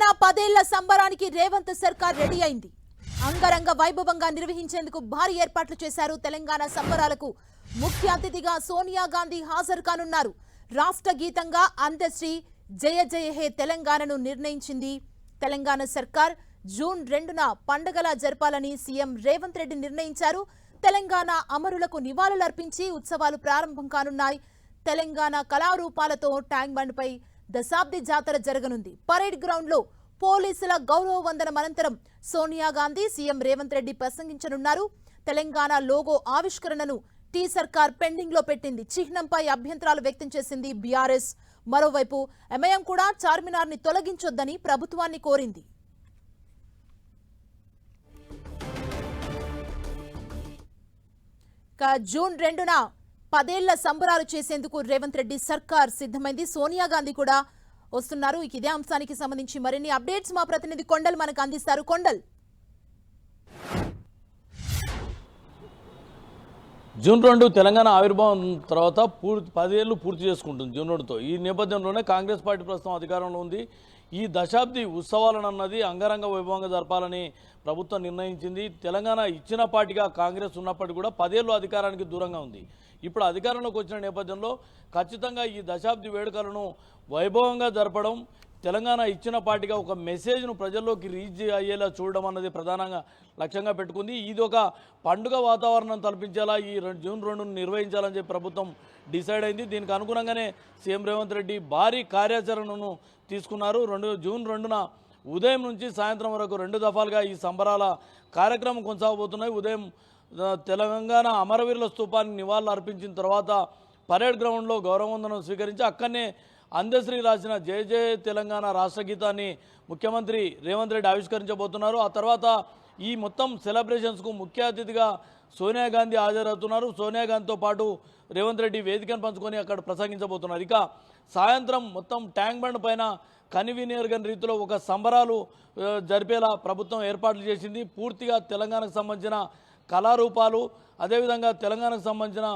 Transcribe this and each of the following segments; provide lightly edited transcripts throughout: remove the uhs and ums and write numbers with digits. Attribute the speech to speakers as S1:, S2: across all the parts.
S1: 10 ఏళ్ల సంబరానికి రేవంత్ సర్కార్ రెడీ అయింది. అంగరంగ వైభవంగా నిర్వహించేందుకు భారీ ఏర్పాట్లు చేశారు. తెలంగాణ సంబరాలకు ముఖ్య అతిథిగా సోనియా గాంధీ హాజరు కానున్నారు. రాష్ట్ర గీతంగా అందశ్రీ జయ జయ హే తెలంగాణను నిర్ణయించింది తెలంగాణ సర్కార్. జూన్ 2న పండగలా జరపాలని సీఎం రేవంత్ రెడ్డి నిర్ణయించారు. తెలంగాణ అమరులకు నివాళులర్పించి ఉత్సవాలు ప్రారంభం కానున్నాయి. తెలంగాణ కళారూపాలతో ట్యాంక్ బండ్ పై దశాబ్ది జాతర జరగనుంది. పరేడ్ గ్రౌండ్ లో పోలీసుల గౌరవ వందనం అనంతరం సోనియా గాంధీ సీఎం రేవంత్ రెడ్డి ప్రసంగించనున్నారు. తెలంగాణ లోగో ఆవిష్కరణను టీ సర్కార్ పెండింగ్ లో పెట్టింది. చిహ్నంపై అభ్యంతరాలు వ్యక్తం చేసింది బీఆర్ఎస్. మరోవైపు ఎంఐఎం కూడా చార్మినార్ ని తొలగించొద్దని ప్రభుత్వాన్ని కోరింది. జూన్ 2న 10 ఏళ్ల సంబరాలు చేసేందుకు రేవంత్ రెడ్డి సర్కార్ సిద్ధమైంది. సోనియా గాంధీ కూడా వస్తున్నారు. ఇదే అంశానికి సంబంధించి మరిన్ని అప్డేట్స్ మా ప్రతినిధి కొండల్ మనకు అందిస్తారు. కొండల్,
S2: జూన్ 2 తెలంగాణ ఆవిర్భావం తర్వాత 10 ఏళ్లు పూర్తి చేసుకుంటుంది జూన్ 2తో. ఈ నేపథ్యంలోనే కాంగ్రెస్ పార్టీ ప్రస్తుతం అధికారంలో ఉంది. ఈ దశాబ్ది ఉత్సవాలను అన్నది అంగరంగ వైభవంగా జరపాలని ప్రభుత్వం నిర్ణయించింది. తెలంగాణ ఇచ్చిన పార్టీగా కాంగ్రెస్ ఉన్నప్పటికీ కూడా 10 ఏళ్ళు అధికారానికి దూరంగా ఉంది. ఇప్పుడు అధికారంలోకి వచ్చిన నేపథ్యంలో ఖచ్చితంగా ఈ దశాబ్ది వేడుకలను వైభవంగా జరపడం, తెలంగాణ ఇచ్చిన పార్టీగా ఒక మెసేజ్ను ప్రజల్లోకి రీచ్ అయ్యేలా చూడడం అన్నది ప్రధానంగా లక్ష్యంగా పెట్టుకుంది. ఇది ఒక పండుగ వాతావరణం కల్పించేలా ఈ జూన్ 2ను నిర్వహించాలని చెప్పి ప్రభుత్వం డిసైడ్ అయింది. దీనికి అనుగుణంగానే సీఎం రేవంత్ రెడ్డి భారీ కార్యాచరణను తీసుకున్నారు. జూన్ 2న ఉదయం నుంచి సాయంత్రం వరకు 2 దఫాలుగా ఈ సంబరాల కార్యక్రమం కొనసాగబోతున్నాయి. ఉదయం తెలంగాణ అమరవీరుల స్తూపానికి నివాళులు అర్పించిన తర్వాత పరేడ్ గ్రౌండ్లో గౌరవవందనం స్వీకరించి అక్కడనే అందశ్రీ రాసిన జయ జయ తెలంగాణ రాష్ట్ర గీతాన్ని ముఖ్యమంత్రి రేవంత్ రెడ్డి ఆవిష్కరించబోతున్నారు. ఆ తర్వాత ఈ మొత్తం సెలబ్రేషన్స్కు ముఖ్య అతిథిగా సోనియా గాంధీ హాజరవుతున్నారు. సోనియా గాంధీతో పాటు రేవంత్ రెడ్డి వేదికను పంచుకొని అక్కడ ప్రసంగించబోతున్నారు. ఇక సాయంత్రం మొత్తం ట్యాంక్ బండ్ పైన కనివినియర్గని రీతిలో ఒక సంబరాలు జరిపేలా ప్రభుత్వం ఏర్పాట్లు చేసింది. పూర్తిగా తెలంగాణకు సంబంధించిన కళారూపాలు, అదేవిధంగా తెలంగాణకు సంబంధించిన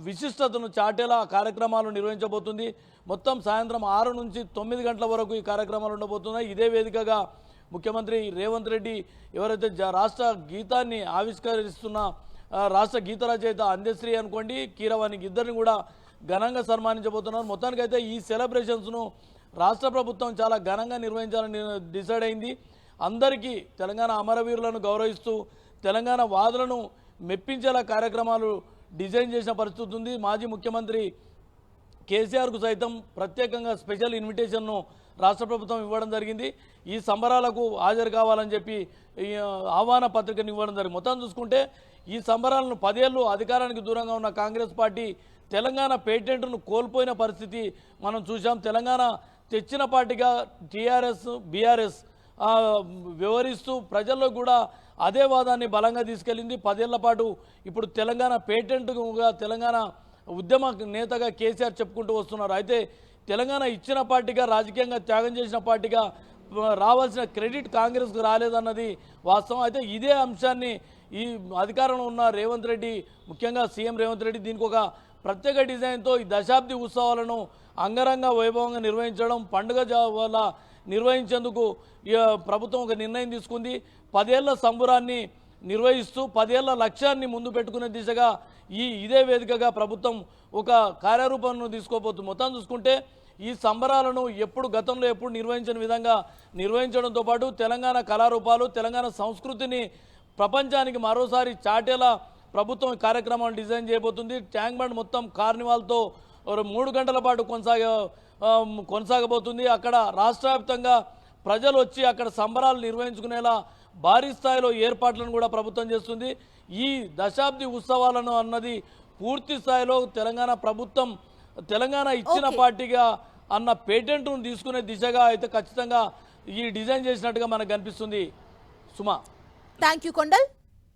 S2: విశిష్టతను చాటేలా కార్యక్రమాలు నిర్వహించబోతుంది. మొత్తం సాయంత్రం 6 నుంచి 9 గంటల వరకు ఈ కార్యక్రమాలు ఉండబోతున్నాయి. ఇదే వేదికగా ముఖ్యమంత్రి రేవంత్ రెడ్డి ఎవరైతే రాష్ట్ర గీతాన్ని ఆవిష్కరిస్తున్న రాష్ట్ర గీత రచయిత అందశ్రీ అనుకోండి, కీరవాణికి ఇద్దరిని కూడా ఘనంగా సన్మానించబోతున్నారు. మొత్తానికైతే ఈ సెలబ్రేషన్స్ను రాష్ట్ర ప్రభుత్వం చాలా ఘనంగా నిర్వహించాలని డిసైడ్ అయింది. అందరికీ తెలంగాణ అమరవీరులను గౌరవిస్తూ తెలంగాణ వాదులను మెప్పించేలా కార్యక్రమాలు డిజైన్ చేసిన పరిస్థితి ఉంది. మాజీ ముఖ్యమంత్రి కేసీఆర్కు సైతం ప్రత్యేకంగా స్పెషల్ ఇన్విటేషన్ను రాష్ట్ర ప్రభుత్వం ఇవ్వడం జరిగింది. ఈ సంబరాలకు హాజరు కావాలని చెప్పి ఆహ్వాన పత్రికను ఇవ్వడం జరిగింది. మొత్తం చూసుకుంటే ఈ సంబరాలను 10 ఏళ్ళు అధికారానికి దూరంగా ఉన్న కాంగ్రెస్ పార్టీ తెలంగాణ పేటెంట్ను కోల్పోయిన పరిస్థితి మనం చూసాం. తెలంగాణ తెచ్చిన పార్టీగా టీఆర్ఎస్ బీఆర్ఎస్ వివరిస్తూ ప్రజల్లో కూడా అదే వాదాన్ని బలంగా తీసుకెళ్ళింది. 10 ఏళ్ల పాటు ఇప్పుడు తెలంగాణ పేటెంట్గా తెలంగాణ ఉద్యమ నేతగా కేసీఆర్ చెప్పుకుంటూ వస్తున్నారు. అయితే తెలంగాణ ఇచ్చిన పార్టీగా రాజకీయంగా త్యాగం చేసిన పార్టీగా రావాల్సిన క్రెడిట్ కాంగ్రెస్కు రాలేదన్నది వాస్తవం. అయితే ఇదే అంశాన్ని ఈ అధికారంలో ఉన్న రేవంత్ రెడ్డి, ముఖ్యంగా సీఎం రేవంత్ రెడ్డి దీనికి ఒక ప్రత్యేక డిజైన్తో ఈ దశాబ్ది ఉత్సవాలను అంగరంగ వైభవంగా నిర్వహించడం, పండుగ వల్ల నిర్వహించేందుకు ప్రభుత్వం ఒక నిర్ణయం తీసుకుంది. 10 ఏళ్ల సంబరాన్ని నిర్వహిస్తూ 10 ఏళ్ల లక్ష్యాన్ని ముందు పెట్టుకునే దిశగా ఇదే వేదికగా ప్రభుత్వం ఒక కార్యరూపాన్ని తీసుకోబోతుంది. మొత్తం చూసుకుంటే ఈ సంబరాలను గతంలో ఎప్పుడు నిర్వహించిన విధంగా నిర్వహించడంతో పాటు తెలంగాణ కళారూపాలు, తెలంగాణ సంస్కృతిని ప్రపంచానికి మరోసారి చాటేలా ప్రభుత్వం కార్యక్రమాన్ని డిజైన్ చేయబోతుంది. ట్యాంక్ బండ్ మొత్తం కార్నివాల్తో 3 గంటల పాటు కొనసాగబోతుంది. అక్కడ రాష్ట్ర వ్యాప్తంగా ప్రజలు వచ్చి అక్కడ సంబరాలు నిర్వహించుకునేలా భారీ స్థాయిలో ఏర్పాట్లను కూడా ప్రభుత్వం చేస్తుంది. ఈ దశాబ్ది ఉత్సవాలను అన్నది పూర్తి స్థాయిలో తెలంగాణ ప్రభుత్వం తెలంగాణ ఇచ్చిన పార్టీగా అన్న పేటెంట్ను తీసుకునే దిశగా అయితే ఖచ్చితంగా ఈ డిజైన్ చేసినట్టుగా మనకు కనిపిస్తుంది. సుమా,
S1: థ్యాంక్ యూ కొండల్.